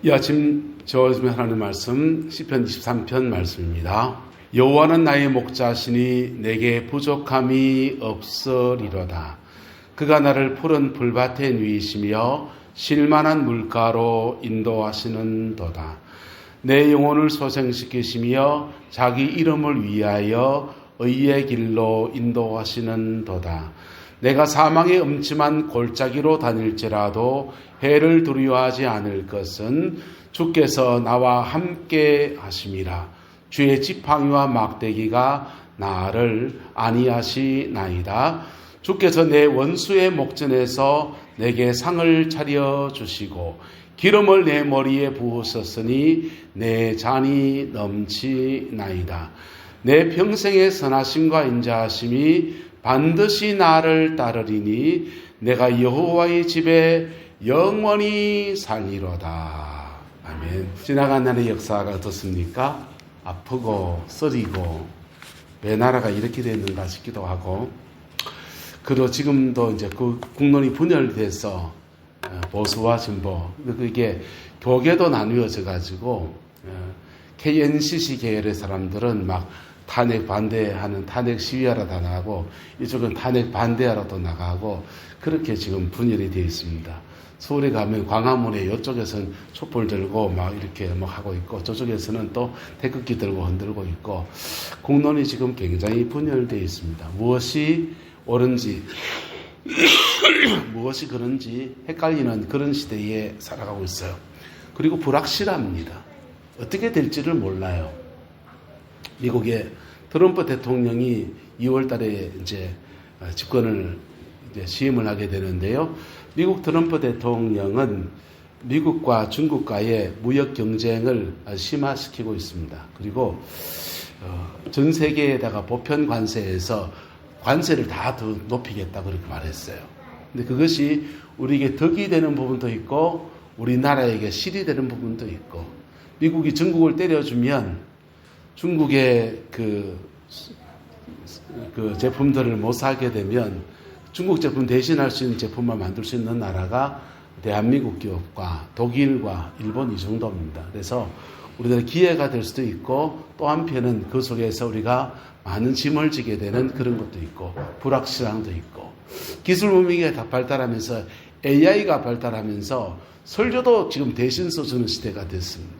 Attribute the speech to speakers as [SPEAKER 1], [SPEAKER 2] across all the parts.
[SPEAKER 1] 이 아침 저어주면 하나님 말씀 시편 23편 말씀입니다. 여호와는 나의 목자시니 내게 부족함이 없으리로다. 그가 나를 푸른 풀밭에 누이시며 쉴만한 물가로 인도하시는도다. 내 영혼을 소생시키시며 자기 이름을 위하여 의의 길로 인도하시는도다. 내가 사망의 음침한 골짜기로 다닐지라도 해를 두려워하지 않을 것은 주께서 나와 함께 하심이라. 주의 지팡이와 막대기가 나를 안위하시나이다. 주께서 내 원수의 목전에서 내게 상을 차려주시고 기름을 내 머리에 부으셨으니 내 잔이 넘치나이다. 내 평생의 선하심과 인자하심이 반드시 나를 따르리니 내가 여호와의 집에 영원히 살리로다. 아멘. 지나간 날의 역사가 어떻습니까? 아프고 쓰리고 왜 나라가 이렇게 됐는가 싶기도 하고, 그리고 지금도 이제 그 국론이 분열돼서 보수와 진보, 그게 교계도 나뉘어져 가지고 KNCC 계열의 사람들은 막 탄핵 반대하는 탄핵 시위하러 다 나가고, 이쪽은 탄핵 반대하러 또 나가고, 그렇게 지금 분열이 되어 있습니다. 서울에 가면 광화문에 이쪽에서는 촛불 들고 막 이렇게 뭐 하고 있고, 저쪽에서는 또 태극기 들고 흔들고 있고, 국론이 지금 굉장히 분열되어 있습니다. 무엇이 옳은지 무엇이 그런지 헷갈리는 그런 시대에 살아가고 있어요. 그리고 불확실합니다. 어떻게 될지를 몰라요. 미국의 트럼프 대통령이 2월 달에 이제 집권을 이제 시임을 하게 되는데요. 미국 트럼프 대통령은 미국과 중국과의 무역 경쟁을 심화시키고 있습니다. 그리고 전 세계에다가 보편 관세에서 관세를 다 더 높이겠다 그렇게 말했어요. 근데 그것이 우리에게 덕이 되는 부분도 있고 우리나라에게 실이 되는 부분도 있고, 미국이 중국을 때려주면 중국의 그 제품들을 못 사게 되면 중국 제품 대신할 수 있는 제품만 만들 수 있는 나라가 대한민국 기업과 독일과 일본 이 정도입니다. 그래서 우리들의 기회가 될 수도 있고, 또 한편은 그 속에서 우리가 많은 짐을 지게 되는 그런 것도 있고, 불확실함도 있고, 기술 문명이 발달하면서 AI가 발달하면서 설교도 지금 대신 써주는 시대가 됐습니다.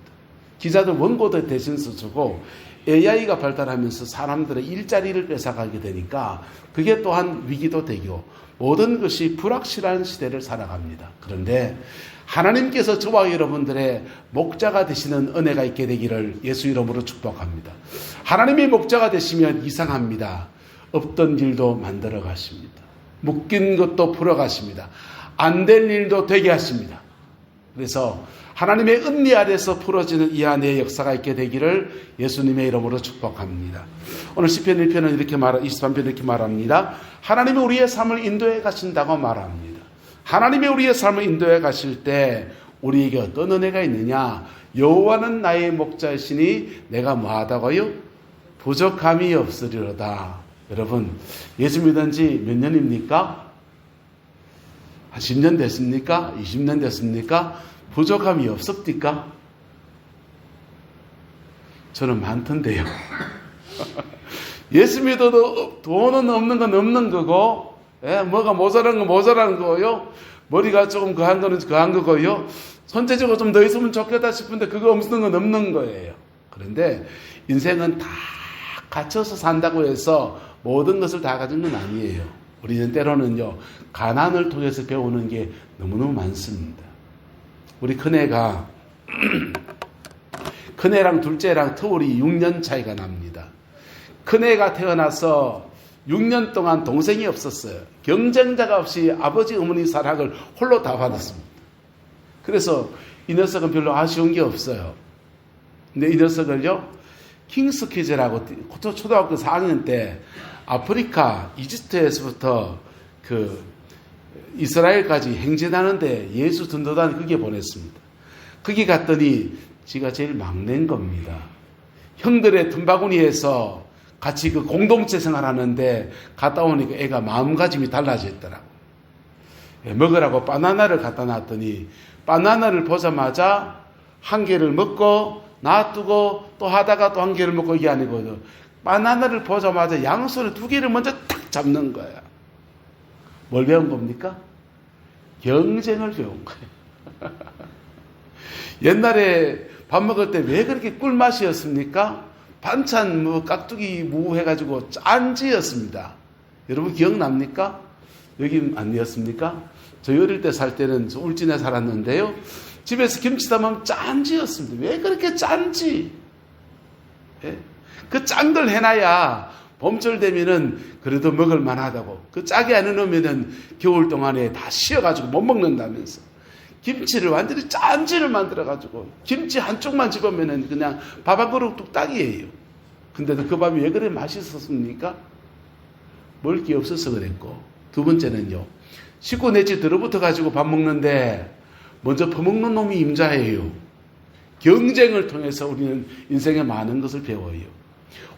[SPEAKER 1] 기자들 원고도 대신 써주고, AI가 발달하면서 사람들의 일자리를 뺏어가게 되니까 그게 또한 위기도 되고, 모든 것이 불확실한 시대를 살아갑니다. 그런데 하나님께서 저와 여러분들의 목자가 되시는 은혜가 있게 되기를 예수 이름으로 축복합니다. 하나님의 목자가 되시면 이상합니다. 없던 일도 만들어 가십니다. 묶인 것도 풀어 가십니다. 안 될 일도 되게 하십니다. 그래서 하나님의 은리 아래서 풀어지는 이 안의 역사가 있게 되기를 예수님의 이름으로 축복합니다. 오늘 시편 1편은 이렇게 23편 이렇게 말합니다. 하나님이 우리의 삶을 인도해 가신다고 말합니다. 하나님이 우리의 삶을 인도해 가실 때 우리에게 어떤 은혜가 있느냐? 여호와는 나의 목자이시니 내가 뭐하다고요? 부족함이 없으리로다. 여러분, 예수 믿은 지 몇 년입니까? 한 10년 됐습니까? 20년 됐습니까? 부족함이 없습니까? 저는 많던데요. 예수 믿어도 돈은 없는 건 없는 거고, 뭐가 모자란 건 모자란 거요. 머리가 조금 그한 거는 그한 거고요. 손재주가 좀 더 있으면 좋겠다 싶은데 그거 없는 건 없는 거예요. 그런데 인생은 다 갇혀서 산다고 해서 모든 것을 다 가진 건 아니에요. 우리는 때로는요, 가난을 통해서 배우는 게 너무너무 많습니다. 우리 큰애가 큰애랑 둘째랑 터울이 6년 차이가 납니다. 큰애가 태어나서 6년 동안 동생이 없었어요. 경쟁자가 없이 아버지 어머니 사랑을 홀로 다 받았습니다. 그래서 이 녀석은 별로 아쉬운 게 없어요. 근데 이 녀석을요, 킹스 퀴즈라고 초등학교 4학년 때 아프리카 이집트에서부터 그 이스라엘까지 행진하는데 예수 전도단 거기에 보냈습니다. 거기 갔더니 지가 제일 막내인 겁니다. 형들의 tum바구니에서 같이 그 공동체 생활하는데 갔다 오니까 애가 마음가짐이 달라졌더라고. 먹으라고 바나나를 갖다 놨더니 바나나를 보자마자 한 개를 먹고 놔두고 또 하다가 또 한 개를 먹고 이게 아니거든. 바나나를 보자마자 양손에 2개를 먼저 탁 잡는 거야. 뭘 배운 겁니까? 경쟁을 배운 거예요. 옛날에 밥 먹을 때 왜 그렇게 꿀맛이었습니까? 반찬 깍두기 무 해가지고 짠지였습니다. 여러분 기억납니까? 여긴 아니었습니까? 저희 어릴 때 살 때는 울진에 살았는데요. 집에서 김치 담으면 짠지였습니다. 왜 그렇게 짠지? 예? 그 짠 걸 해놔야 봄철 되면은 그래도 먹을 만하다고. 그 짜게 안 해놓으면은 겨울 동안에 다 쉬어가지고 못 먹는다면서. 김치를 완전히 짠지를 만들어가지고 김치 한쪽만 집으면은 그냥 밥 한 그릇 뚝딱이에요. 근데도 그 밥이 왜 그래 맛있었습니까? 먹을 게 없어서 그랬고. 두 번째는요. 식구 내지 들어붙어가지고 밥 먹는데 먼저 퍼먹는 놈이 임자예요. 경쟁을 통해서 우리는 인생에 많은 것을 배워요.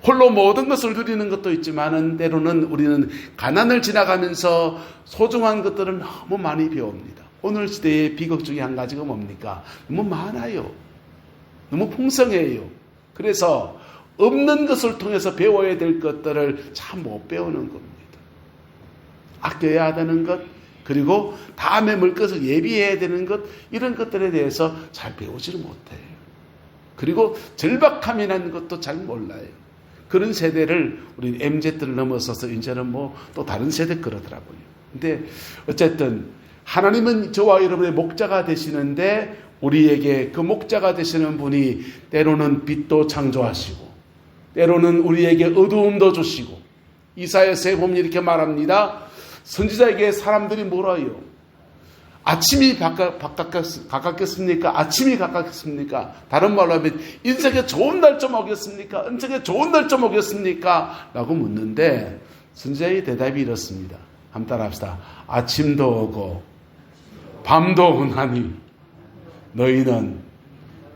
[SPEAKER 1] 홀로 모든 것을 누리는 것도 있지만은 때로는 우리는 가난을 지나가면서 소중한 것들을 너무 많이 배웁니다. 오늘 시대의 비극 중에 한 가지가 뭡니까? 너무 많아요. 너무 풍성해요. 그래서 없는 것을 통해서 배워야 될 것들을 참 못 배우는 겁니다. 아껴야 되는 것, 그리고 다음에 먹을 것을 예비해야 되는 것, 이런 것들에 대해서 잘 배우지를 못해요. 그리고 절박함이라는 것도 잘 몰라요. 그런 세대를 우리 MZ를 넘어서서 이제는 또 다른 세대 그러더라고요. 근데 어쨌든 하나님은 저와 여러분의 목자가 되시는데 우리에게 그 목자가 되시는 분이 때로는 빛도 창조하시고 때로는 우리에게 어두움도 주시고 이사야서에 보면 이렇게 말합니다. 선지자에게 사람들이 물어요. 아침이 가깝겠습니까? 아침이 가깝겠습니까? 다른 말로 하면 인생에 좋은 날 좀 오겠습니까? 인생에 좋은 날 좀 오겠습니까? 라고 묻는데 선지자의 대답이 이렇습니다. 한번 따라합시다. 아침도 오고 밤도 오나니 너희는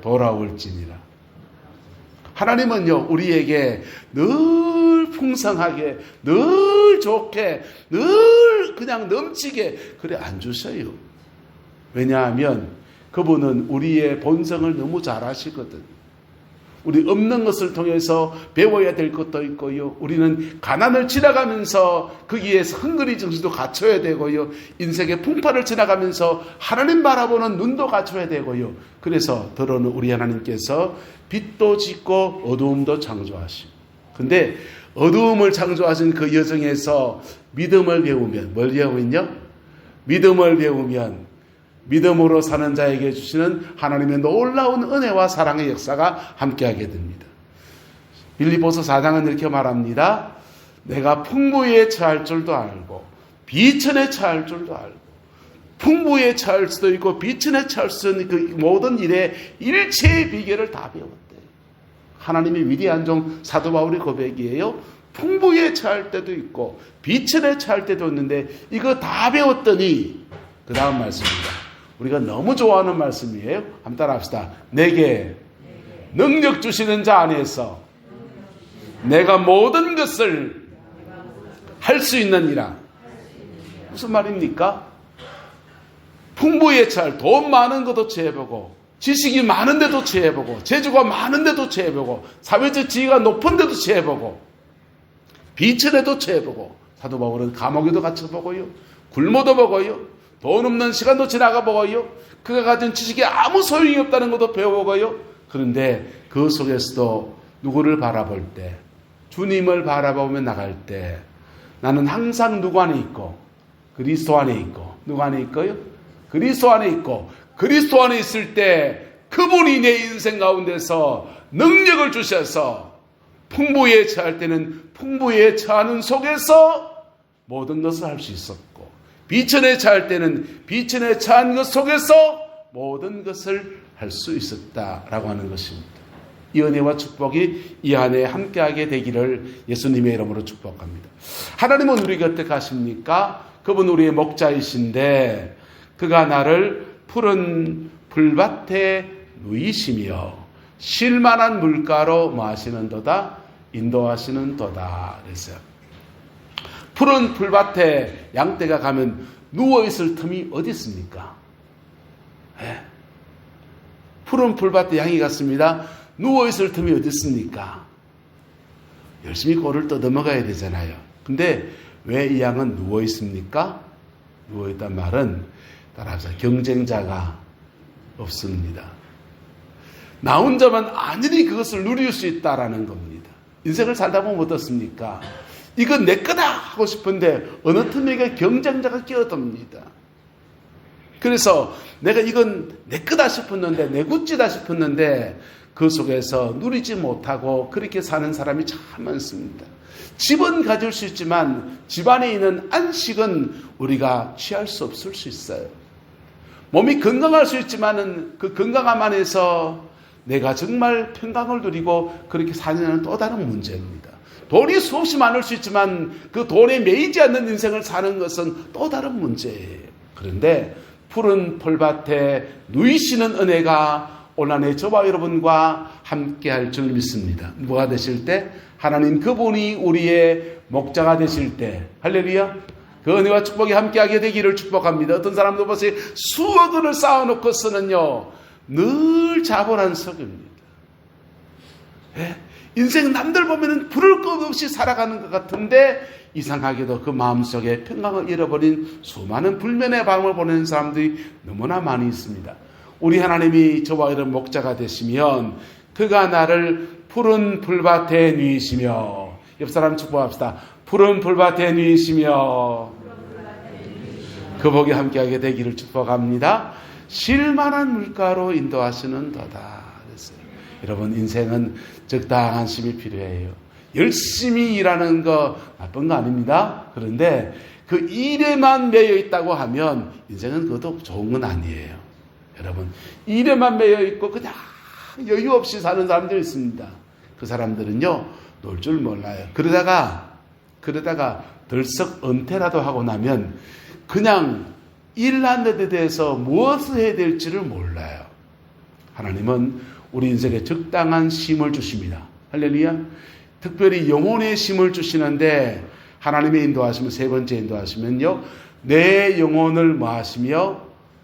[SPEAKER 1] 돌아올지니라. 하나님은요 우리에게 늘 풍성하게 늘 좋게 늘 그냥 넘치게 그래 안 주셔요. 왜냐하면 그분은 우리의 본성을 너무 잘 아시거든. 우리 없는 것을 통해서 배워야 될 것도 있고요. 우리는 가난을 지나가면서 거기에서 헝그리 정신도 갖춰야 되고요. 인생의 풍파를 지나가면서 하나님 바라보는 눈도 갖춰야 되고요. 그래서 더러는 우리 하나님께서 빛도 짓고 어두움도 창조하시고. 근데 어두움을 창조하신 그 여정에서 믿음을 배우면 뭘 배우면요? 믿음을 배우면 믿음으로 사는 자에게 주시는 하나님의 놀라운 은혜와 사랑의 역사가 함께하게 됩니다. 빌립보서 4장은 이렇게 말합니다. 내가 풍부에 처할 줄도 알고 비천에 처할 줄도 알고 풍부에 처할 수도 있고 비천에 처할 수 있는 그 모든 일의 일체의 비결을 다 배웠대요. 하나님의 위대한 종 사도 바울의 고백이에요. 풍부에 처할 때도 있고 비천에 처할 때도 있는데 이거 다 배웠더니 그 다음 말씀입니다. 우리가 너무 좋아하는 말씀이에요. 한번 따라합시다. 내게 능력 주시는 자 안에서 내가 모든 것을 할 수 있느니라. 무슨 말입니까? 풍부에 처할 돈 많은 것도 취해보고 지식이 많은데도 취해보고 재주가 많은데도 취해보고 사회적 지위가 높은데도 취해보고 비천에도 취해보고 사도 바울은 감옥에도 갇혀보고요. 굶어도 보고요. 돈 없는 시간도 지나가 보고요. 그가 가진 지식이 아무 소용이 없다는 것도 배워보고요. 그런데 그 속에서도 누구를 바라볼 때, 주님을 바라보며 나갈 때 나는 항상 누구 안에 있고 그리스도 안에 있고 누구 안에 있고요? 그리스도 안에 있고 그리스도 안에 있을 때 그분이 내 인생 가운데서 능력을 주셔서 풍부에 처할 때는 풍부에 처하는 속에서 모든 것을 할 수 있었고 비천에 처할 때는 비천에 처한 것 속에서 모든 것을 할 수 있었다라고 하는 것입니다. 이 은혜와 축복이 이 안에 함께하게 되기를 예수님의 이름으로 축복합니다. 하나님은 우리 곁에 가십니까? 그분 우리의 목자이신데 그가 나를 푸른 풀밭에 누이시며 쉴만한 물가로 뭐 하시는도다? 인도하시는도다. 그랬어요. 푸른 풀밭에 양떼가 가면 누워있을 틈이 어디 있습니까? 네. 푸른 풀밭에 양이 갔습니다. 누워있을 틈이 어디 있습니까? 열심히 꼴을 뜯어먹어야 되잖아요. 근데 왜 이 양은 누워있습니까? 누워있단 말은 따라서 경쟁자가 없습니다. 나 혼자만 안전히 그것을 누릴 수 있다라는 겁니다. 인생을 살다 보면 어떻습니까? 이건 내 거다 하고 싶은데 어느 틈에 경쟁자가 끼어듭니다. 그래서 내가 이건 내 거다 싶었는데 내 굿즈다 싶었는데 그 속에서 누리지 못하고 그렇게 사는 사람이 참 많습니다. 집은 가질 수 있지만 집 안에 있는 안식은 우리가 취할 수 없을 수 있어요. 몸이 건강할 수 있지만은 그 건강함 안에서 내가 정말 평강을 누리고 그렇게 사는 또 다른 문제입니다. 돈이 수없이 많을 수 있지만 그 돈에 매이지 않는 인생을 사는 것은 또 다른 문제예요. 그런데 푸른 풀밭에 누이시는 은혜가 오늘 저와 여러분과 함께 할 줄 믿습니다. 뭐가 되실 때? 하나님 그분이 우리의 목자가 되실 때, 할렐루야, 그 은혜와 축복이 함께하게 되기를 축복합니다. 어떤 사람도 보세요. 수억 원을 쌓아놓고서는요 늘 자본한석입니다. 인생 남들 보면은 부를 것 없이 살아가는 것 같은데 이상하게도 그 마음속에 평강을 잃어버린 수많은 불면의 밤을 보내는 사람들이 너무나 많이 있습니다. 우리 하나님이 저와 여러분 목자가 되시면 그가 나를 푸른 풀밭에 누이시며, 옆 사람 축복합시다. 푸른 풀밭에 누이시며 그 복이 함께하게 되기를 축복합니다. 쉴만한 물가로 인도하시는 도다. 그랬어요. 여러분 인생은 적당한 쉼이 필요해요. 열심히 일하는 거 나쁜 거 아닙니다. 그런데 그 일에만 매여 있다고 하면 인생은 그것도 좋은 건 아니에요. 여러분 일에만 매여 있고 그냥 여유 없이 사는 사람들이 있습니다. 그 사람들은요 놀 줄 몰라요. 그러다가 덜썩 은퇴라도 하고 나면 그냥 일하는 데 대해서 무엇을 해야 될지를 몰라요. 하나님은 우리 인생에 적당한 쉼을 주십니다. 할렐루야. 특별히 영혼의 쉼을 주시는데 하나님의 인도하시면, 세 번째 인도하시면요 내 영혼을 뭐 하시며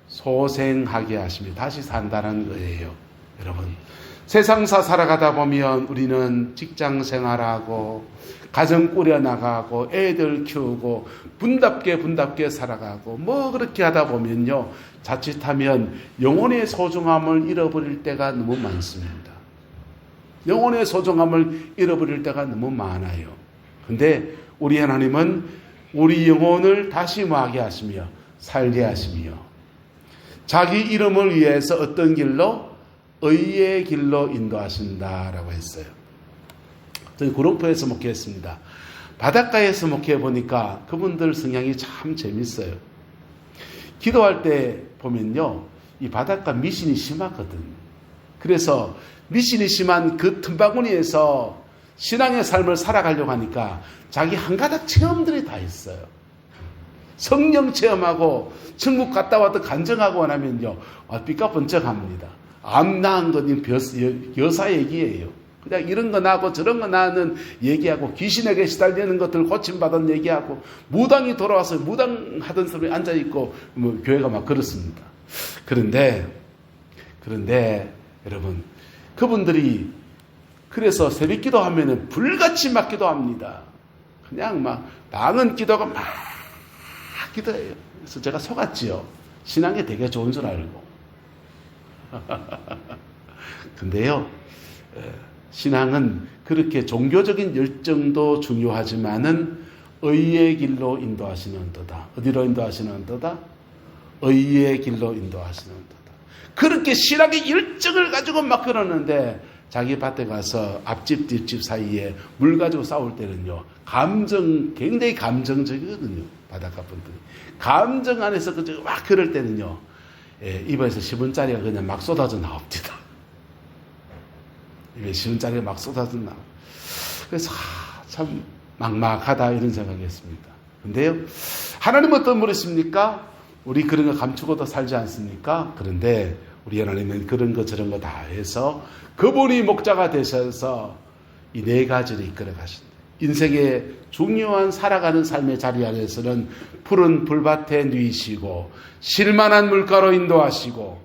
[SPEAKER 1] 소생하게 하시며 다시 산다는 거예요. 여러분 세상사 살아가다 보면 우리는 직장 생활하고 가정 꾸려나가고 애들 키우고 분답게 살아가고 뭐 그렇게 하다 보면요 자칫하면 영혼의 소중함을 잃어버릴 때가 너무 많습니다. 영혼의 소중함을 잃어버릴 때가 너무 많아요. 근데 우리 하나님은 우리 영혼을 다시 뭐하게 하시며 살게 하시며 자기 이름을 위해서 어떤 길로? 의의 길로 인도하신다라고 했어요. 저희 구룡포에서 목회했습니다. 바닷가에서 목회해보니까 그분들 성향이 참 재밌어요. 기도할 때 보면요 이 바닷가 미신이 심하거든. 그래서 미신이 심한 그 틈바구니에서 신앙의 삶을 살아가려고 하니까 자기 한가닥 체험들이 다 있어요. 성령 체험하고 천국 갔다 왔다 간증하고 나면요 삐까번쩍합니다. 암 나은 건 여사 얘기예요. 그냥 이런 거 나고 저런 거 나는 얘기하고 귀신에게 시달리는 것들 고침받은 얘기하고 무당이 돌아와서 무당하던 사람이 앉아있고 뭐 교회가 막 그렇습니다. 그런데 여러분 그분들이 그래서 새벽 기도하면은 불같이 막 기도합니다. 그냥 막 방은 기도가 막 기도해요. 그래서 제가 속았지요. 신앙이 되게 좋은 줄 알고. 근데요 신앙은 그렇게 종교적인 열정도 중요하지만은 의의 길로 인도하시는 도다. 어디로 인도하시는 도다? 의의 길로 인도하시는 도다. 그렇게 신앙의 열정을 가지고 막 그러는데 자기 밭에 가서 앞집 뒷집 사이에 물 가지고 싸울 때는요 굉장히 감정적이거든요. 바닷가 분들이 감정 안에서 그저 막 그럴 때는요 입에서 10원짜리가 그냥 막 쏟아져 나옵니다. 입에 10원짜리가 막 쏟아져 나옵니다. 그래서 참 막막하다 이런 생각이 했습니다. 근데요 하나님은 어떤 분이십니까? 우리 그런 거 감추고도 살지 않습니까? 그런데 우리 하나님은 그런 거 저런 거 다 해서 그분이 목자가 되셔서 이 네 가지를 이끌어 가신다. 인생의 중요한 살아가는 삶의 자리 안에서는 푸른 풀밭에 누이시고 쉴만한 물가로 인도하시고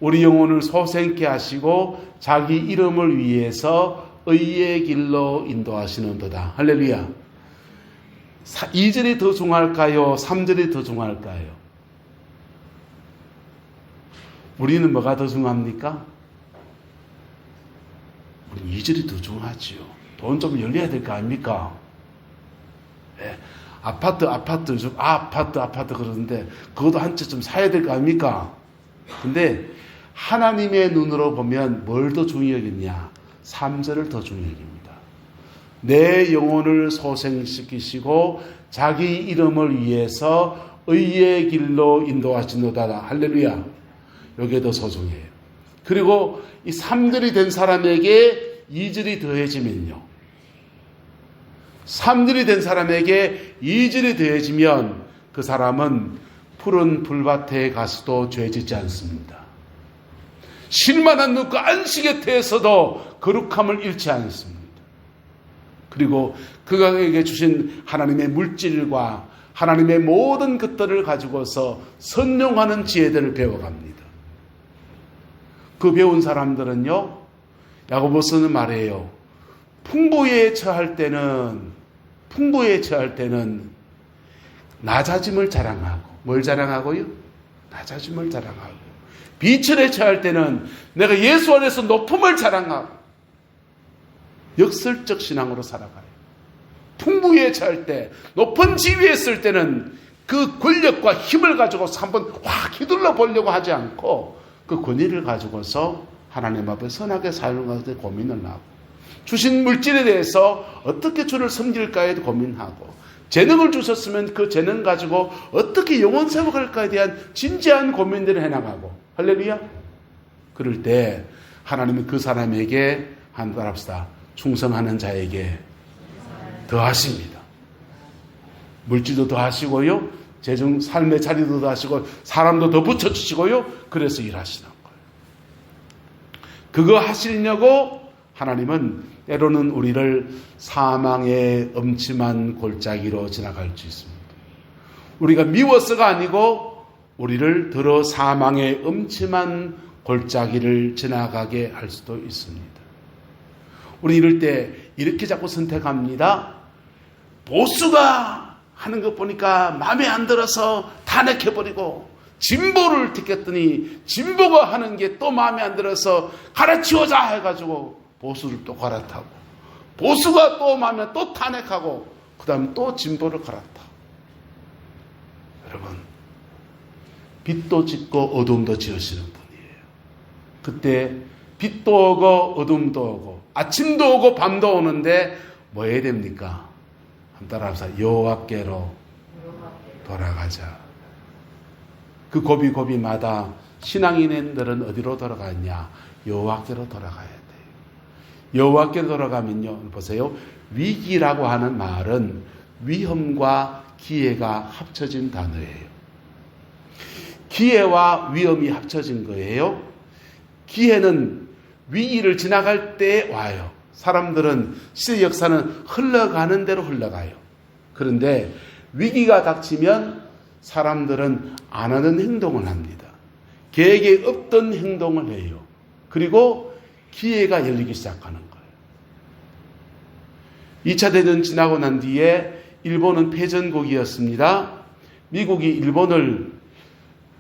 [SPEAKER 1] 우리 영혼을 소생케 하시고 자기 이름을 위해서 의의 길로 인도하시는도다. 할렐루야. 2절이 더 중요할까요? 3절이 더 중요할까요? 우리는 뭐가 더 중요합니까? 우리 2절이 더 중요하지요. 돈 좀 열려야 될 거 아닙니까? 네. 아파트 그러는데 그것도 한 채 좀 사야 될 거 아닙니까? 근데 하나님의 눈으로 보면 뭘 더 중요히 여기냐? 3절을 더 중요히 여깁니다. 내 영혼을 소생시키시고 자기 이름을 위해서 의의 길로 인도하시노다. 할렐루야. 이게 더 소중해요. 그리고 이 3절이 된 사람에게 2절이 더해지면요. 3절이 된 사람에게 2절이 더해지면 그 사람은 푸른 풀밭에 가서도 죄짓지 않습니다. 쉴만한 눈 그 안식의 태에서도 거룩함을 잃지 않습니다. 그리고 그에게 주신 하나님의 물질과 하나님의 모든 것들을 가지고서 선용하는 지혜들을 배워갑니다. 그 배운 사람들은요, 야고보서는 말해요. 풍부에 처할 때는 낮아짐을 자랑하고, 뭘 자랑하고요? 낮아짐을 자랑하고, 비천에 처할 때는 내가 예수 안에서 높음을 자랑하고, 역설적 신앙으로 살아가요. 풍부에 처할 때, 높은 지위에 있을 때는 그 권력과 힘을 가지고서 한번 확 휘둘러 보려고 하지 않고 그 권위를 가지고서 하나님 앞에 선하게 사용할 때 고민을 하고, 주신 물질에 대해서 어떻게 주를 섬길까에 고민하고, 재능을 주셨으면 그 재능 가지고 어떻게 영혼 세워갈까에 대한 진지한 고민들을 해나가고, 할렐루야. 그럴 때 하나님은 그 사람에게 한번 합시다. 충성하는 자에게 더하십니다. 물질도 더하시고요, 재정 삶의 자리도 더하시고 사람도 더 붙여주시고요. 그래서 일하시는 거예요. 그거 하시려고 하나님은 때로는 우리를 사망의 엄침한 골짜기로 지나갈 수 있습니다. 우리가 미워서가 아니고 우리를 들어 사망의 엄침한 골짜기를 지나가게 할 수도 있습니다. 우리 이럴 때 이렇게 자꾸 선택합니다. 보수가 하는 것 보니까 마음에 안 들어서 탄핵해버리고, 진보를 택했더니 진보가 하는 게 또 마음에 안 들어서 갈아치우자 해가지고 보수를 또 갈아타고, 보수가 또 마음에 또 탄핵하고, 그 다음에 또 진보를 갈아타고. 여러분, 빛도 짓고 어둠도 지으시는 분이에요. 그때 빛도 오고 어둠도 오고 아침도 오고 밤도 오는데 뭐 해야 됩니까? 한 따라합시다. 여호와께로 돌아가자. 그 고비고비마다 신앙인들은 어디로 돌아가냐? 여호와께로 돌아가야 돼요. 여호와께로 돌아가면요, 보세요. 위기라고 하는 말은 위험과 기회가 합쳐진 단어예요. 기회와 위험이 합쳐진 거예요. 기회는 위기를 지나갈 때 와요. 사람들은 시대 역사는 흘러가는 대로 흘러가요. 그런데 위기가 닥치면 사람들은 안 하는 행동을 합니다. 계획에 없던 행동을 해요. 그리고 기회가 열리기 시작하는 거예요. 2차 대전 지나고 난 뒤에 일본은 패전국이었습니다. 미국이 일본을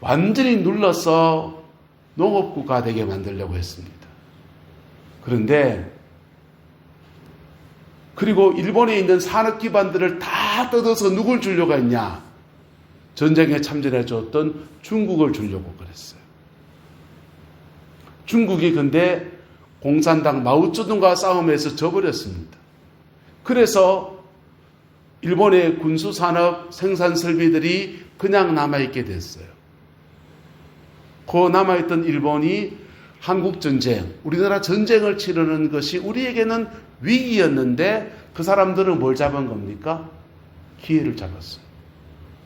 [SPEAKER 1] 완전히 눌러서 농업국가 되게 만들려고 했습니다. 그런데 그리고 일본에 있는 산업 기반들을 다 뜯어서 누굴 주려고 했냐? 전쟁에 참전해 줬던 중국을 주려고 그랬어요. 중국이 근데 공산당 마오쩌둥과 싸움에서 져버렸습니다. 그래서 일본의 군수산업 생산 설비들이 그냥 남아있게 됐어요. 그 남아있던 일본이 한국전쟁, 우리나라 전쟁을 치르는 것이 우리에게는 위기였는데 그 사람들은 뭘 잡은 겁니까? 기회를 잡았어요.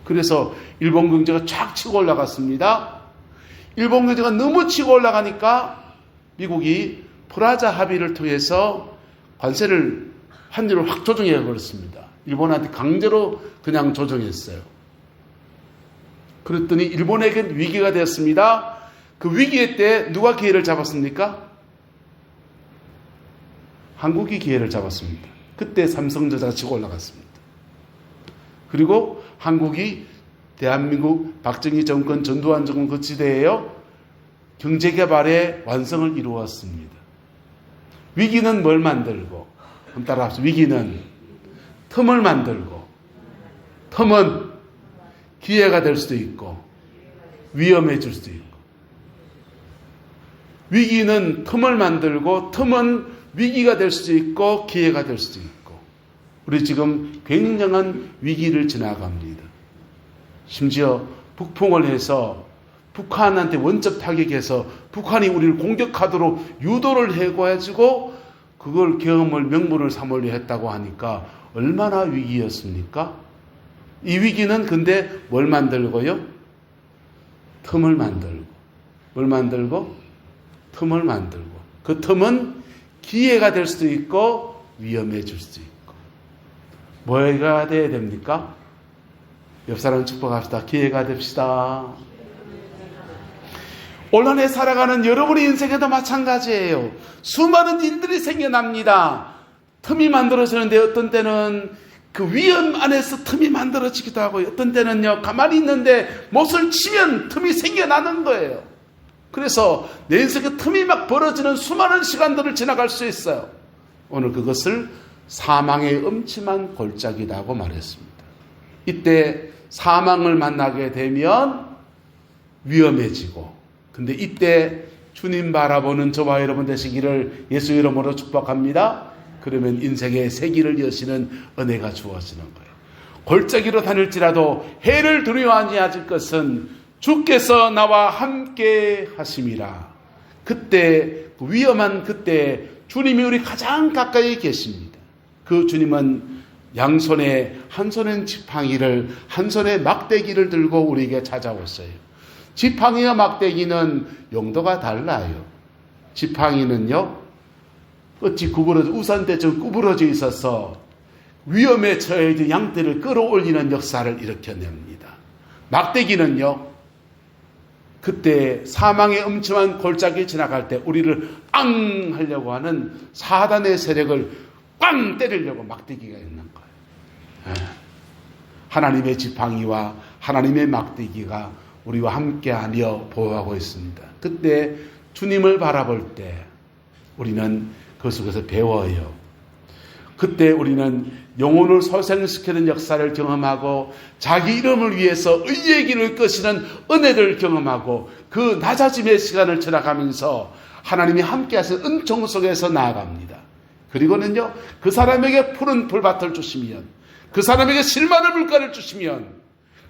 [SPEAKER 1] 그래서 일본 경제가 쫙 치고 올라갔습니다. 일본 경제가 너무 치고 올라가니까 미국이 프라자 합의를 통해서 관세를 환율을 확 조정해 버렸습니다. 일본한테 강제로 그냥 조정했어요. 그랬더니 일본에겐 위기가 되었습니다. 그 위기의 때 누가 기회를 잡았습니까? 한국이 기회를 잡았습니다. 그때 삼성전자가 치고 올라갔습니다. 그리고 한국이 대한민국 박정희 정권, 전두환 정권 그 시대에요, 경제개발의 완성을 이루었습니다. 위기는 뭘 만들고, 그럼 따라합시다. 위기는 틈을 만들고, 틈은 기회가 될 수도 있고 위험해질 수도 있고, 위기는 틈을 만들고 틈은 위기가 될 수도 있고 기회가 될 수도 있고, 우리 지금 굉장한 위기를 지나갑니다. 심지어 북풍을 해서 북한한테 원점 타격해서 북한이 우리를 공격하도록 유도를 해가지고 그걸 경험을 명분을 삼으려 했다고 하니까 얼마나 위기였습니까? 이 위기는 근데 뭘 만들고요? 틈을 만들고. 뭘 만들고? 틈을 만들고. 그 틈은 기회가 될 수도 있고 위험해질 수도 있고. 뭐가 돼야 됩니까? 옆 사람 축복합시다. 기회가 됩시다. 올 한 해 살아가는 여러분의 인생에도 마찬가지예요. 수많은 일들이 생겨납니다. 틈이 만들어지는데 어떤 때는 그 위험 안에서 틈이 만들어지기도 하고, 어떤 때는요 가만히 있는데 못을 치면 틈이 생겨나는 거예요. 그래서 내 인생에 틈이 막 벌어지는 수많은 시간들을 지나갈 수 있어요. 오늘 그것을 사망의 음침한 골짜기라고 말했습니다. 이때 사망을 만나게 되면 위험해지고, 근데 이때 주님 바라보는 저와 여러분 되시기를 예수 이름으로 축복합니다. 그러면 인생의 세기를 여시는 은혜가 주어지는 거예요. 골짜기로 다닐지라도 해를 두려워하지 않을 것은 주께서 나와 함께 하심이라. 그때 위험한 그때 주님이 우리 가장 가까이 계십니다. 그 주님은 양손에 한 손엔 지팡이를 한 손에 막대기를 들고 우리에게 찾아왔어요. 지팡이와 막대기는 용도가 달라요. 지팡이는요 어찌 우산대처럼 구부러져 있어서 위험에 처해진 양떼를 끌어올리는 역사를 일으켜냅니다. 막대기는요 그때 사망의 음침한 골짜기 지나갈 때 우리를 앙 하려고 하는 사단의 세력을 꽝 때리려고 막대기가 있는 거예요. 하나님의 지팡이와 하나님의 막대기가 우리와 함께하며 보호하고 있습니다. 그때 주님을 바라볼 때 우리는 그 속에서 배워요. 그때 우리는 영혼을 소생시키는 역사를 경험하고 자기 이름을 위해서 의의 길을 끄시는 은혜를 경험하고 그 낮아짐의 시간을 지나가면서 하나님이 함께 하신 은총 속에서 나아갑니다. 그리고는요 그 사람에게 푸른 풀밭을 주시면, 그 사람에게 실만한 물가를 주시면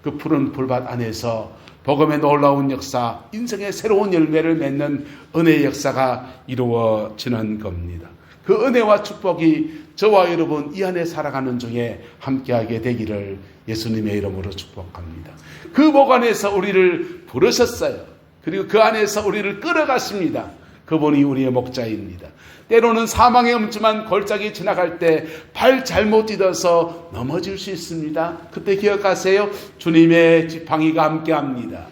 [SPEAKER 1] 그 푸른 풀밭 안에서 복음의 놀라운 역사, 인생의 새로운 열매를 맺는 은혜의 역사가 이루어지는 겁니다. 그 은혜와 축복이 저와 여러분 이 안에 살아가는 중에 함께하게 되기를 예수님의 이름으로 축복합니다. 그 복 안에서 우리를 부르셨어요. 그리고 그 안에서 우리를 끌어가십니다. 그분이 우리의 목자입니다. 때로는 사망의 음침한 골짜기 지나갈 때 발 잘못 디뎌서 넘어질 수 있습니다. 그때 기억하세요. 주님의 지팡이가 함께합니다.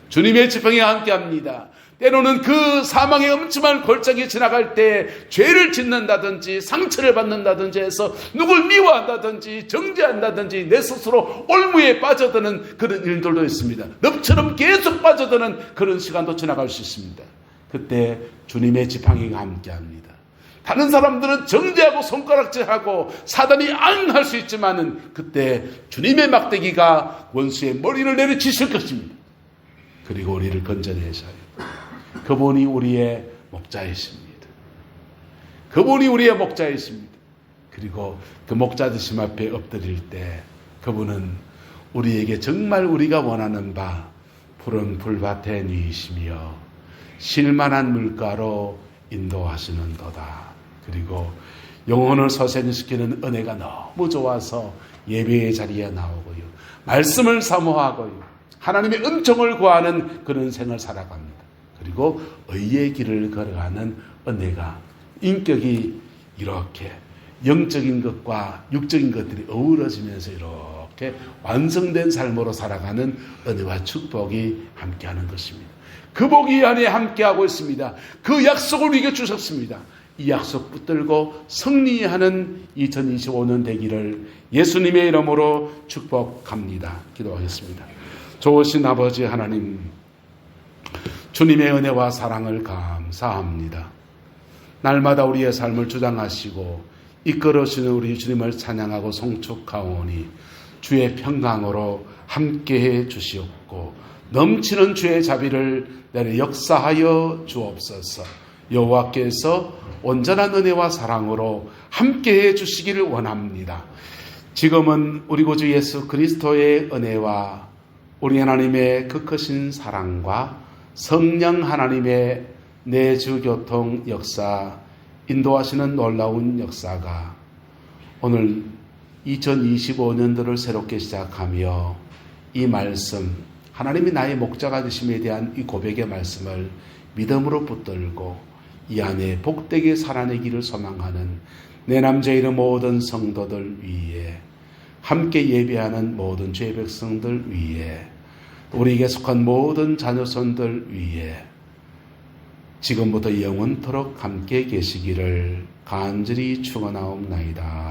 [SPEAKER 1] 주님의 지팡이가 함께합니다. 때로는 그 사망의 음침한 골짜기 지나갈 때 죄를 짓는다든지 상처를 받는다든지 해서 누굴 미워한다든지 정죄한다든지 내 스스로 올무에 빠져드는 그런 일들도 있습니다. 늪처럼 계속 빠져드는 그런 시간도 지나갈 수 있습니다. 그때 주님의 지팡이가 함께합니다. 다른 사람들은 정죄하고 손가락질하고 사단이 앙할 수 있지만은 그때 주님의 막대기가 원수의 머리를 내려치실 것입니다. 그리고 우리를 건져내셔요. 그분이 우리의 목자이십니다. 그분이 우리의 목자이십니다. 그리고 그 목자 되심 앞에 엎드릴 때 그분은 우리에게 정말 우리가 원하는 바 푸른 풀밭에 누이시며 실만한 물가로 인도하시는도다. 그리고 영혼을 소생시키는 은혜가 너무 좋아서 예배의 자리에 나오고요. 말씀을 사모하고요. 하나님의 은총을 구하는 그런 생을 살아갑니다. 그리고 의의 길을 걸어가는 은혜가, 인격이 이렇게 영적인 것과 육적인 것들이 어우러지면서 이렇게 완성된 삶으로 살아가는 은혜와 축복이 함께하는 것입니다. 그 복이 이 안에 함께하고 있습니다. 그 약속을 우리에게 주셨습니다. 이 약속 붙들고 승리하는 2025년 되기를 예수님의 이름으로 축복합니다. 기도하겠습니다. 좋으신 아버지 하나님, 주님의 은혜와 사랑을 감사합니다. 날마다 우리의 삶을 주장하시고 이끌어주는 우리 주님을 찬양하고 송축하오니 주의 평강으로 함께해 주시옵고 넘치는 주의 자비를 내려 역사하여 주옵소서. 여호와께서 온전한 은혜와 사랑으로 함께해 주시기를 원합니다. 지금은 우리 구주 예수 그리스도의 은혜와 우리 하나님의 그 크신 사랑과 성령 하나님의 내주교통 역사, 인도하시는 놀라운 역사가 오늘 2025년도를 새롭게 시작하며 이 말씀, 하나님이 나의 목자가 되심에 대한 이 고백의 말씀을 믿음으로 붙들고 이 안에 복되게 살아내기를 소망하는 내 남자이름 모든 성도들 위에, 함께 예배하는 모든 주의 백성들 위에, 우리에게 속한 모든 자녀손들 위에 지금부터 영원토록 함께 계시기를 간절히 축원하옵나이다.